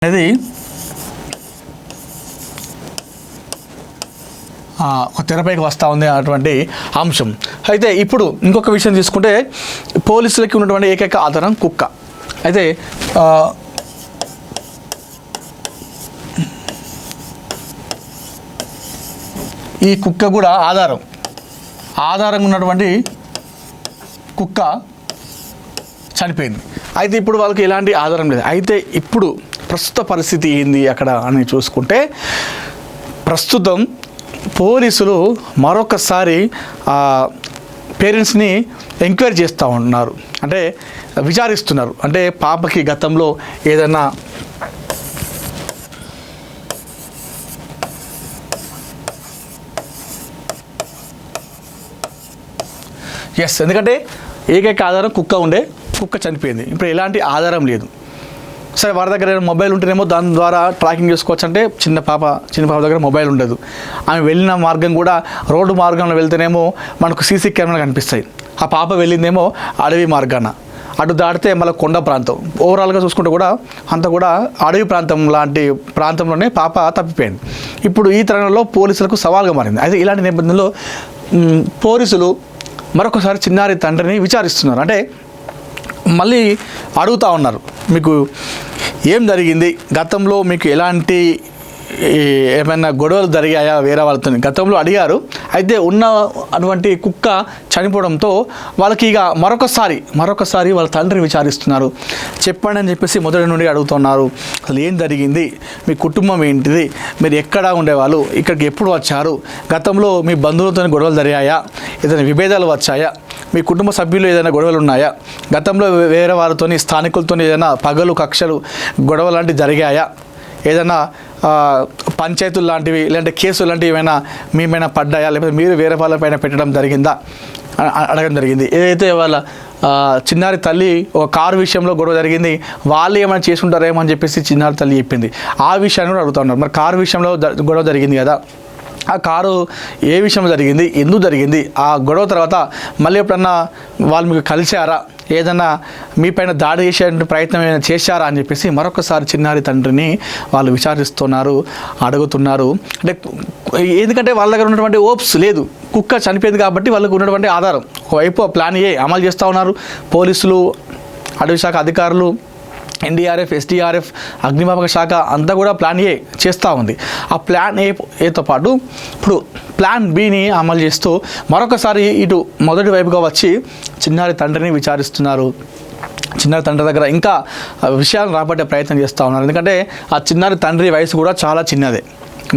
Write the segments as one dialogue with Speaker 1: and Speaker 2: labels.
Speaker 1: అనేది తెరపైకి వస్తూ ఉంది అటువంటి అంశం. అయితే ఇప్పుడు ఇంకొక విషయం తీసుకుంటే పోలీసులకి ఉన్నటువంటి ఏకైక ఆధారం కుక్క. అయితే ఈ కుక్క కూడా ఆధారంగా ఉన్నటువంటి కుక్క చనిపోయింది. అయితే ఇప్పుడు వాళ్ళకి ఎలాంటి ఆధారం లేదు. అయితే ఇప్పుడు ప్రస్తుత పరిస్థితి ఏంది అక్కడ అని చూసుకుంటే ప్రస్తుతం పోలీసులు మరొకసారి పేరెంట్స్ని ఎంక్వైరీ చేస్తూ ఉన్నారు, అంటే విచారిస్తున్నారు. అంటే పాపకి గతంలో ఏదైనా ఎందుకంటే ఏకైక ఆధారం కుక్క చనిపోయింది. ఇప్పుడు ఎలాంటి ఆధారం లేదు. సరే, వారి దగ్గర మొబైల్ ఉంటేనేమో దాని ద్వారా ట్రాకింగ్ చేసుకోవచ్చు. అంటే చిన్న పాప దగ్గర మొబైల్ ఉండదు. ఆమె వెళ్ళిన మార్గం కూడా రోడ్డు మార్గంలో వెళ్తేనేమో మనకు సీసీ కెమెరాలు కనిపిస్తాయి. ఆ పాప వెళ్ళిందేమో అడవి మార్గాన, అటు దాటితే మళ్ళీ కొండ ప్రాంతం. ఓవరాల్గా చూసుకుంటే కూడా అంతా కూడా అడవి ప్రాంతం లాంటి ప్రాంతంలోనే పాప తప్పిపోయింది. ఇప్పుడు ఈ తరుణంలో పోలీసులకు సవాల్గా మారింది. అయితే ఇలాంటి నేపథ్యంలో పోలీసులు మరొకసారి చిన్నారి తండ్రిని విచారిస్తున్నారు. అంటే మళ్ళీ అడుగుతూ ఉన్నారు, మీకు ఏం జరిగింది, గతంలో మీకు ఎలాంటి ఏమైనా గొడవలు జరిగాయా వేరే వాళ్ళతో గతంలో అడిగారు. అయితే ఉన్న అటువంటి కుక్క చనిపోవడంతో వాళ్ళకి ఇక మరొకసారి వాళ్ళ తండ్రిని విచారిస్తున్నారు. చెప్పండి అని చెప్పేసి మొదటి నుండి అడుగుతున్నారు. అసలు ఏం జరిగింది, మీ కుటుంబం ఏంటిది, మీరు ఎక్కడ ఉండేవాళ్ళు, ఇక్కడికి ఎప్పుడు వచ్చారు, గతంలో మీ బంధువులతో గొడవలు జరిగాయా, ఏదైనా విభేదాలు వచ్చాయా, మీ కుటుంబ సభ్యులు ఏదైనా గొడవలు ఉన్నాయా, గతంలో వేరే వారితో స్థానికులతో ఏదైనా పగలు కక్షలు గొడవలు లాంటివి జరిగాయా, ఏదైనా పంచాయతీలు లాంటివి లేదంటే కేసులు లాంటివి ఏమైనా మేమైనా పడ్డాయా, లేకపోతే మీరు వేరే వాళ్ళపైన పెట్టడం జరిగిందా అడగడం జరిగింది. ఏదైతే వాళ్ళ చిన్నారి తల్లి ఒక కారు విషయంలో గొడవ జరిగింది, వాళ్ళు ఏమైనా చేసుకుంటారేమో అని చెప్పేసి చిన్నారి తల్లి చెప్పింది. ఆ విషయాన్ని కూడా అడుగుతూ ఉన్నారు. మరి కారు విషయంలో గొడవ జరిగింది కదా, ఆ కారు ఏ విషయం జరిగింది, ఎందుకు జరిగింది, ఆ గొడవ తర్వాత మళ్ళీ ఎప్పుడన్నా వాళ్ళు మీకు కలిశారా, ఏదన్నా మీపైన దాడి చేసే ప్రయత్నం ఏమైనా చేశారా అని చెప్పేసి మరొకసారి చిన్నారి తండ్రిని వాళ్ళు విచారిస్తున్నారు, అడుగుతున్నారు. అంటే ఎందుకంటే వాళ్ళ దగ్గర ఉన్నటువంటి ఓప్స్ లేదు, కుక్క చనిపోయింది కాబట్టి వాళ్ళకు ఉన్నటువంటి ఆధారం. ఒకవైపు ప్లాన్ ఏ అమలు చేస్తూ ఉన్నారు పోలీసులు, అటవీ శాఖ అధికారులు, ఎన్డీఆర్ఎఫ్, ఎస్డీఆర్ఎఫ్, అగ్నిమాపక శాఖ అంతా కూడా ప్లాన్ ఏ చేస్తూ ఉంది. ఆ ప్లాన్ ఏతో పాటు ఇప్పుడు ప్లాన్ బిని అమలు చేస్తూ మరొకసారి ఇటు మొదటి వైపుగా వచ్చి చిన్నారి తండ్రిని విచారిస్తున్నారు. చిన్నారి తండ్రి దగ్గర ఇంకా విషయాలు రాబట్టే ప్రయత్నం చేస్తూ ఉన్నారు. ఎందుకంటే ఆ చిన్నారి తండ్రి వయసు కూడా చాలా చిన్నదే,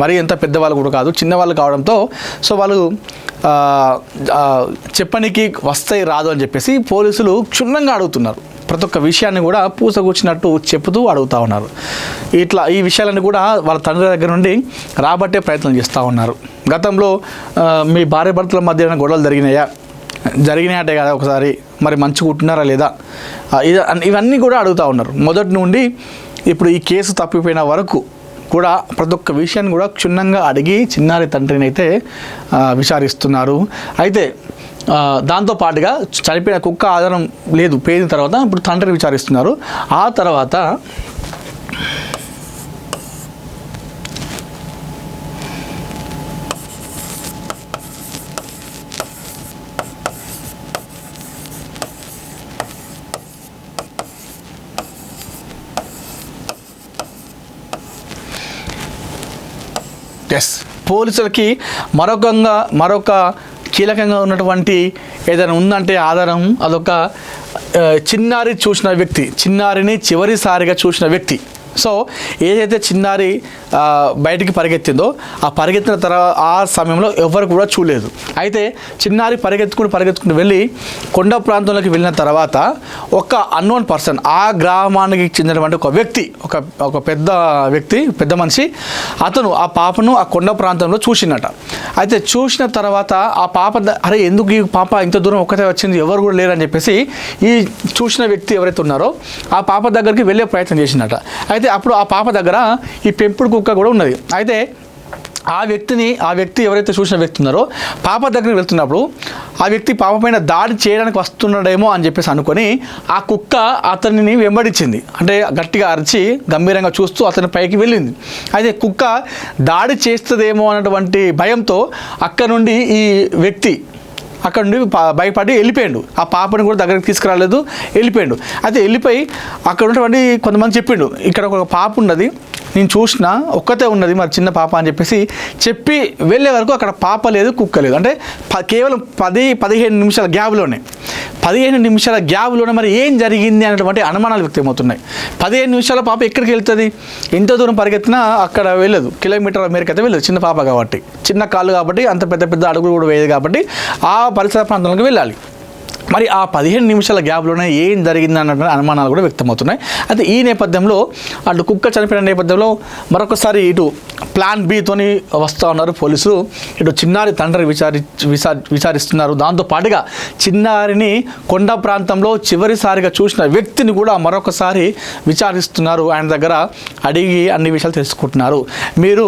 Speaker 1: మరీ ఎంత పెద్దవాళ్ళు కూడా కాదు, చిన్నవాళ్ళు కావడంతో సో వాళ్ళు చెప్పనికి వస్తాయి రాదు అని చెప్పేసి పోలీసులు క్షుణ్ణంగా అడుగుతున్నారు. ప్రతి ఒక్క విషయాన్ని కూడా పూసగూర్చినట్టు చెప్తూ అడుగుతూ ఉన్నారు. ఈ విషయాలన్నీ కూడా వాళ్ళ తండ్రి దగ్గర నుండి రాబట్టే ప్రయత్నం చేస్తూ ఉన్నారు. గతంలో మీ భార్య భర్తల మధ్య గొడవలు జరిగినాయటే కదా ఒకసారి, మరి మంచిగా ఉంటున్నారా లేదా, ఇవన్నీ కూడా అడుగుతూ ఉన్నారు. మొదటి నుండి ఇప్పుడు ఈ కేసు తప్పిపోయిన వరకు కూడా ప్రతి ఒక్క విషయాన్ని కూడా క్షుణ్ణంగా అడిగి చిన్నారి తండ్రిని అయితే విచారిస్తున్నారు. అయితే దాంతోపాటుగా చనిపోయిన కుక్క ఆధారం లేదు, పోయిన తర్వాత ఇప్పుడు తండ్రిని విచారిస్తున్నారు. ఆ తర్వాత పోలీసులకి మరొక కీలకంగా ఉన్నటువంటి ఏదైనా ఉందంటే ఆధారం, అదొక చిన్నారిని చివరిసారిగా చూసిన వ్యక్తి. సో ఏదైతే చిన్నారి బయటికి పరిగెత్తిందో ఆ పరిగెత్తిన తర్వాత ఆ సమయంలో ఎవరు కూడా చూడలేదు. అయితే చిన్నారి పరిగెత్తుకుంటూ వెళ్ళి కొండ ప్రాంతంలోకి వెళ్ళిన తర్వాత ఒక అన్నోన్ పర్సన్, ఆ గ్రామానికి చెందినటువంటి ఒక వ్యక్తి, ఒక పెద్ద మనిషి, అతను ఆ పాపను ఆ కొండ ప్రాంతంలో చూసినట. అయితే చూసిన తర్వాత ఆ పాప అరే ఎందుకు ఈ పాప ఇంత దూరం ఒక్కతే వచ్చింది, ఎవరు కూడా లేరని చెప్పేసి ఈ చూసిన వ్యక్తి ఎవరైతే ఉన్నారో ఆ పాప దగ్గరికి వెళ్ళే ప్రయత్నం చేసినట. అయితే అప్పుడు ఆ పాప దగ్గర ఈ పెంపుడు కుక్క కూడా ఉన్నది. అయితే ఆ వ్యక్తి ఎవరైతే చూసిన వ్యక్తి ఉన్నారో పాప దగ్గరికి వెళ్తున్నప్పుడు ఆ వ్యక్తి పాప పైన దాడి చేయడానికి వస్తున్నాడేమో అని చెప్పేసి అనుకొని ఆ కుక్క అతనిని వెంబడించింది. అంటే గట్టిగా అరిచి గంభీరంగా చూస్తూ అతని పైకి వెళ్ళింది. అయితే కుక్క దాడి చేస్తుందేమో అన్నటువంటి భయంతో అక్కడ నుండి ఈ వ్యక్తి అక్కడ నుండి భయపడి వెళ్ళిపోయాడు. ఆ పాపని కూడా దగ్గరికి తీసుకురాలేదు, వెళ్ళిపోయాడు. అయితే వెళ్ళిపోయి అక్కడ ఉన్నటువంటి కొంతమంది చెప్పిండు, ఇక్కడ ఒక పాప ఉన్నది, నేను చూసిన ఒక్కతే ఉన్నది, మరి చిన్న పాప అని చెప్పి వెళ్ళే వరకు అక్కడ పాప లేదు, కుక్క లేదు. అంటే కేవలం 10-15 నిమిషాల గ్యాప్లోనే 15 నిమిషాల గ్యాప్లోనే మరి ఏం జరిగింది అనేటువంటి అనుమానాలు వ్యక్తమవుతున్నాయి. 15 నిమిషాల పాప ఎక్కడికి వెళ్తుంది? ఎంత దూరం పరిగెత్తినా అక్కడ వెళ్ళదు, కిలోమీటర్ మేరకు అయితే వెళ్ళదు. చిన్న పాప కాబట్టి, చిన్న కాళ్ళు కాబట్టి, అంత పెద్ద అడుగులు కూడా వేయదు కాబట్టి ఆ పరిసర ప్రాంతాలకు వెళ్ళాలి. మరి ఆ 15 నిమిషాల గ్యాప్లోనే ఏం జరిగింది అన్నటువంటి అనుమానాలు కూడా వ్యక్తమవుతున్నాయి. అయితే ఈ నేపథ్యంలో అటు కుక్క చనిపోయిన నేపథ్యంలో మరొకసారి ఇటు ప్లాన్ బితోని వస్తూ ఉన్నారు పోలీసులు. ఇటు చిన్నారి తండ్రి విచారిస్తున్నారు. దాంతో పాటుగా చిన్నారిని కొండ ప్రాంతంలో చివరిసారిగా చూసిన వ్యక్తిని కూడా మరొకసారి విచారిస్తున్నారు. ఆయన దగ్గర అడిగి అన్ని విషయాలు తెలుసుకుంటున్నారు. మీరు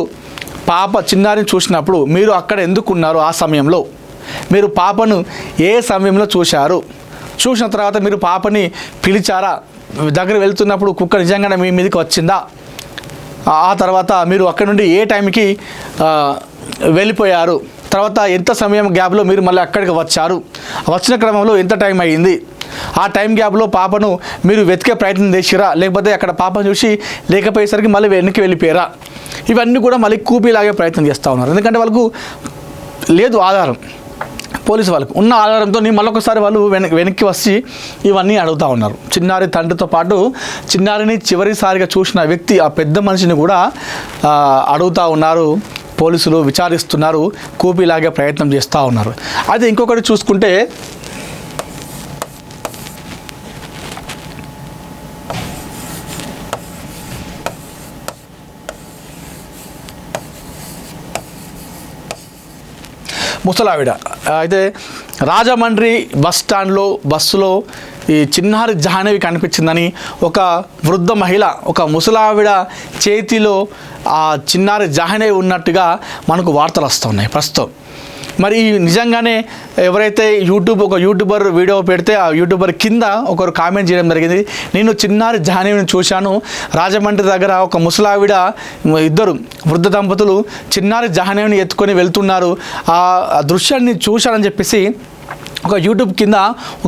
Speaker 1: చిన్నారిని చూసినప్పుడు మీరు అక్కడ ఎందుకున్నారు? ఆ సమయంలో మీరు పాపను ఏ సమయంలో చూసిన తర్వాత మీరు పాపని పిలిచారా? దగ్గర వెళ్తున్నప్పుడు కుక్క నిజంగానే మీ మీదకి వచ్చిందా? ఆ తర్వాత మీరు అక్కడ నుండి ఏ టైంకి వెళ్ళిపోయారు? తర్వాత ఎంత సమయం గ్యాప్లో మీరు మళ్ళీ అక్కడికి వచ్చారు? వచ్చిన క్రమంలో ఎంత టైం అయ్యింది? ఆ టైం గ్యాప్లో పాపను మీరు వెతికే ప్రయత్నం చేసిరా, లేకపోతే అక్కడ పాపను చూసి లేకపోయేసరికి మళ్ళీ వెనక్కి వెళ్ళిపోయారా? ఇవన్నీ కూడా మళ్ళీ కూపీలాగే ప్రయత్నం చేస్తూ ఉన్నారు. ఎందుకంటే వాళ్ళకు లేదు ఆధారం. పోలీసు వాళ్ళకు ఉన్న ఆధారంతో మళ్ళొకసారి వాళ్ళు వెనక్కి వచ్చి ఇవన్నీ అడుగుతూ ఉన్నారు. చిన్నారి తండ్రితో పాటు చిన్నారిని చివరిసారిగా చూసిన వ్యక్తి ఆ పెద్ద మనిషిని కూడా అడుగుతూ ఉన్నారు. పోలీసులు విచారిస్తున్నారు, కూపీలాగే ప్రయత్నం చేస్తూ ఉన్నారు. అయితే ఇంకొకటి చూసుకుంటే ముసలావిడ అయితే రాజమండ్రి బస్సులో ఈ చిన్నారి జాహ్నవి కనిపించిందని ఒక వృద్ధ మహిళ, ఒక ముసలావిడ చేతిలో ఆ చిన్నారి జాహ్నవి ఉన్నట్టుగా మనకు వార్తలు వస్తున్నాయి ప్రస్తుతం. మరి నిజంగానే ఎవరైతే ఒక యూట్యూబర్ వీడియో పెడితే ఆ యూట్యూబర్ కింద ఒకరు కామెంట్ చేయడం జరిగింది, నేను చిన్నారి జాహ్నవిని చూశాను, రాజమండ్రి దగ్గర ఒక ముసలావిడ ఇద్దరు వృద్ధ దంపతులు చిన్నారి జాహ్నవిని ఎత్తుకొని వెళ్తున్నారు, ఆ దృశ్యాన్ని చూశానని చెప్పేసి ఒక యూట్యూబ్ కింద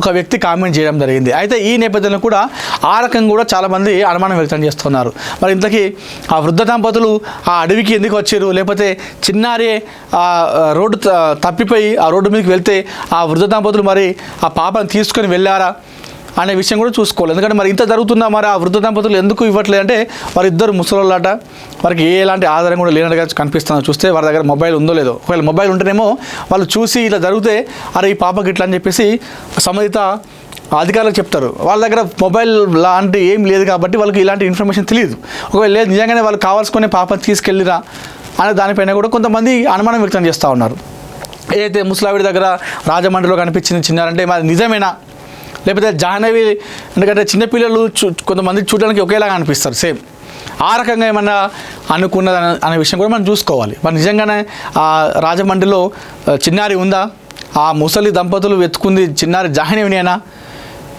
Speaker 1: ఒక వ్యక్తి కామెంట్ చేయడం జరిగింది. అయితే ఈ నేపథ్యంలో కూడా ఆ రకంగా కూడా చాలామంది అనుమానం వ్యక్తం చేస్తున్నారు. మరి ఇంతకీ ఆ వృద్ధ దంపతులు ఆ అడవికి ఎందుకు వచ్చారు? లేకపోతే చిన్నారే ఆ రోడ్డు తప్పిపోయి ఆ రోడ్డు మీదకి వెళ్తే ఆ వృద్ధ దంపతులు మరి ఆ పాపను తీసుకొని వెళ్ళారా అనే విషయం కూడా చూసుకోవాలి. ఎందుకంటే మరి ఇంత జరుగుతుందా, మరి ఆ వృద్ధ దంపతులు ఎందుకు ఇవ్వట్లేదు అంటే వారిద్దరు ముసలోళ్ళట, వారికి ఎలాంటి ఆధారం కూడా లేనట్టుగా కనిపిస్తుందో చూస్తే వారి దగ్గర మొబైల్ ఉందో లేదో. ఒకవేళ మొబైల్ ఉంటేనేమో వాళ్ళు చూసి ఇలా జరిగితే అరే ఈ పాపకి ఇట్లా అని చెప్పేసి సంబంధిత అధికారులకు చెప్తారు. వాళ్ళ దగ్గర మొబైల్ లాంటి ఏం లేదు కాబట్టి వాళ్ళకి ఇలాంటి ఇన్ఫర్మేషన్ తెలియదు. ఒకవేళ లేదు నిజంగానే వాళ్ళు కావాల్సుకునే పాపను తీసుకెళ్ళిరా అనే దానిపైన కూడా కొంతమంది అనుమానం వ్యక్తం చేస్తూ ఉన్నారు. ఏదైతే ముసలావిడి దగ్గర రాజమండ్రిలో కనిపించింది చిన్నారంటే మరి నిజమేనా, లేకపోతే జాహ్నవి? ఎందుకంటే చిన్నపిల్లలు కొంతమంది చూడడానికి ఒకేలాగా అనిపిస్తారు సేమ్. ఆ రకంగా ఏమన్నా అనుకున్నది అనే విషయం కూడా మనం చూసుకోవాలి. మరి నిజంగానే ఆ రాజమండ్రిలో చిన్నారి ఉందా? ఆ ముసలి దంపతులు వెతుకుంది చిన్నారి జాహ్నవినేనా,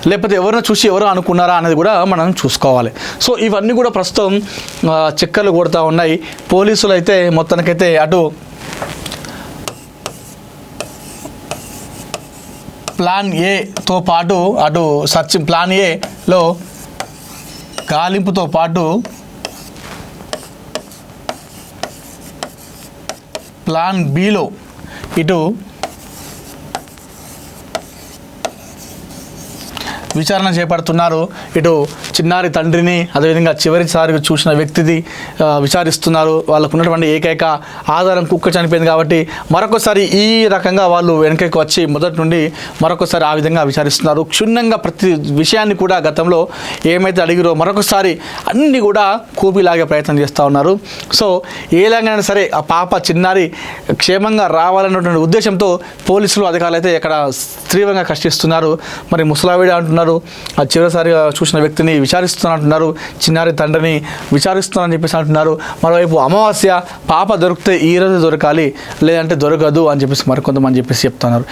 Speaker 1: లేకపోతే ఎవరైనా చూసి ఎవరో అనుకున్నారా అనేది కూడా మనం చూసుకోవాలి. సో ఇవన్నీ కూడా ప్రస్తుతం చక్కర్లు కొడుతూ ఉన్నాయి. పోలీసులు అయితే మొత్తానికైతే అటు ప్లాన్ ఏతో పాటు అటు ప్లాన్ ఏలో గాలింపుతో పాటు ప్లాన్ బిలో ఇటు విచారణ చేపడుతున్నారు. ఇటు చిన్నారి తండ్రిని అదేవిధంగా చివరిసారిగా చూసిన వ్యక్తిది విచారిస్తున్నారు. వాళ్ళకు ఉన్నటువంటి ఏకైక ఆధారం కుక్క చనిపోయింది కాబట్టి మరొకసారి ఈ రకంగా వాళ్ళు వెనకకి వచ్చి మొదటి నుండి మరొకసారి ఆ విధంగా విచారిస్తున్నారు. క్షుణ్ణంగా ప్రతి విషయాన్ని కూడా గతంలో ఏమైతే అడిగిరో మరొకసారి అన్నీ కూడా కూపిలాగే ప్రయత్నం చేస్తూ ఉన్నారు. సో ఏలాగైనా సరే ఆ పాప చిన్నారి క్షేమంగా రావాలన్నటువంటి ఉద్దేశంతో పోలీసులు అధికారులు అయితే ఇక్కడ తీవ్రంగా కష్టిస్తున్నారు. మరి ముసలావిడ అంటున్నారు అంటున్నారు, ఆ చివరిసారిగా చూసిన వ్యక్తిని విచారిస్తున్నట్టున్నారు, చిన్నారి తండ్రిని విచారిస్తున్నారని చెప్పేసి అంటున్నారు. మరోవైపు అమావాస్య పాప దొరికితే ఈ రోజు దొరకాలి, లేదంటే దొరకదు అని చెప్పేసి మరికొంతమంది చెప్పేసి చెప్తున్నారు.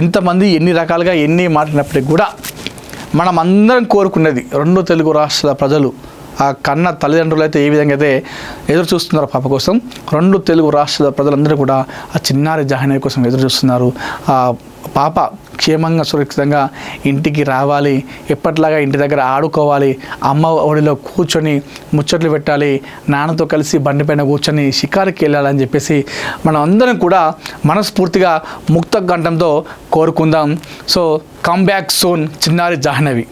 Speaker 1: ఎంతమంది ఎన్ని రకాలుగా ఎన్ని మాట్లాడినప్పటికీ కూడా మనం అందరం కోరుకున్నది 2 తెలుగు రాష్ట్రాల ప్రజలు, ఆ కన్న తల్లిదండ్రులు అయితే ఏ విధంగా అయితే ఎదురు చూస్తున్నారో పాప కోసం, 2 తెలుగు రాష్ట్రాల ప్రజలందరూ కూడా ఆ చిన్నారి జాహ్నవి కోసం ఎదురు చూస్తున్నారు. ఆ పాప క్షేమంగా సురక్షితంగా ఇంటికి రావాలి, ఎప్పటిలాగా ఇంటి దగ్గర ఆడుకోవాలి, అమ్మ ఒడిలో కూర్చొని ముచ్చట్లు పెట్టాలి, నాన్నతో కలిసి బండిపైన కూర్చొని షికారుకి వెళ్ళాలని చెప్పేసి మనం అందరం కూడా మనస్ఫూర్తిగా ముక్త కంఠంతో కోరుకుందాం. సో కమ్ బ్యాక్ సూన్ చిన్నారి జాహ్నవి.